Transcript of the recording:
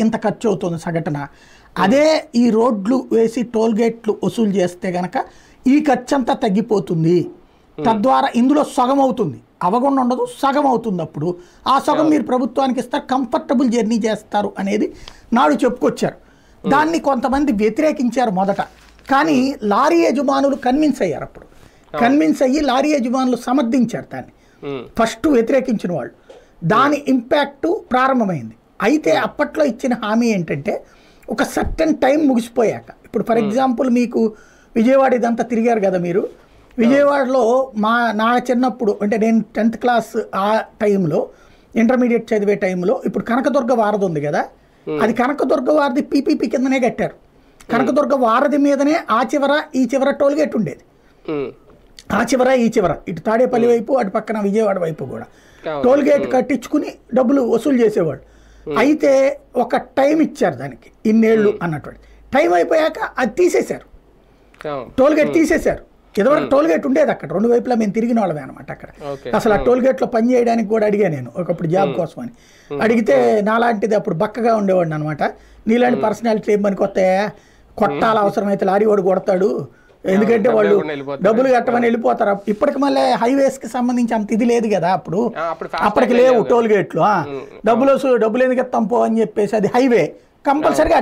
ఇంత ఖర్చు అవుతుంది సగటున. అదే ఈ రోడ్లు వేసి టోల్ గేట్లు వసూలు చేస్తే గనక ఈ ఖర్చు అంతా తగ్గిపోతుంది. తద్వారా ఇందులో సగం అవుతుంది, అవగాహన ఉండదు, సగం అవుతుంది. అప్పుడు ఆ సగం మీరు ప్రభుత్వానికి ఇస్తారు, కంఫర్టబుల్ జర్నీ చేస్తారు అనేది నాడు చెప్పుకొచ్చారు. దాన్ని కొంతమంది వ్యతిరేకించారు మొదట, కానీ లారీ యజమానులు కన్విన్స్ అయ్యారు. అప్పుడు కన్విన్స్ అయ్యి లారీ యజమానులు సమర్థించారు దాన్ని. ఫస్ట్ వ్యతిరేకించిన వాళ్ళు, దాని ఇంపాక్టు ప్రారంభమైంది. అయితే అప్పట్లో ఇచ్చిన హామీ ఏంటంటే ఒక సర్టన్ టైం ముగిసిపోయాక, ఇప్పుడు ఫర్ ఎగ్జాంపుల్ మీకు విజయవాడ ఇదంతా తిరిగారు కదా మీరు, విజయవాడలో నా చిన్నప్పుడు అంటే నేను 10th క్లాస్ ఆ టైంలో, ఇంటర్మీడియట్ చదివే టైంలో, ఇప్పుడు కనకదుర్గ వారధి ఉంది కదా, అది కనకదుర్గ వారధి పీపీపీ కిందనే కట్టారు. కనకదుర్గ వారధి మీదనే ఆ చివర ఈ చివర టోల్ గేట్ ఉండేది. ఆ చివర ఈ చివర, ఇటు తాడేపల్లి వైపు అటు పక్కన విజయవాడ వైపు కూడా టోల్ గేట్ కట్టించుకుని డబ్బులు వసూలు చేసేవాడు. అయితే ఒక టైం ఇచ్చారు దానికి, ఇన్నేళ్ళు అన్నటువంటి టైం అయిపోయాక అది తీసేశారు, టోల్ గేట్ తీసేశారు. ఇదివరకు టోల్ గేట్ ఉండేది అక్కడ, రెండు వైపులా మేము తిరిగిన వాళ్ళమే అనమాట అక్కడ. అసలు ఆ టోల్ గేట్లో పని చేయడానికి కూడా అడిగా నేను ఒకప్పుడు జాబ్ కోసం అని. అడిగితే నాలాంటిది అప్పుడు బక్కగా ఉండేవాడిని అనమాట. నీలాంటి పర్సనాలిటీ ఏం పనికి వస్తాయా, కొట్టాల అవసరమైతే లారీ వాడు కొడతాడు, ఎందుకంటే వాళ్ళు డబ్బులు కట్టమని వెళ్ళిపోతారు. ఇప్పటికి మళ్ళీ హైవేస్కి సంబంధించి అంత ఇది లేదు కదా, అప్పటికి లేవు టోల్ గేట్లు. డబ్బులు ఎందుకు ఇస్తాం పో అని చెప్పేసి, అది హైవే కంపల్సరిగా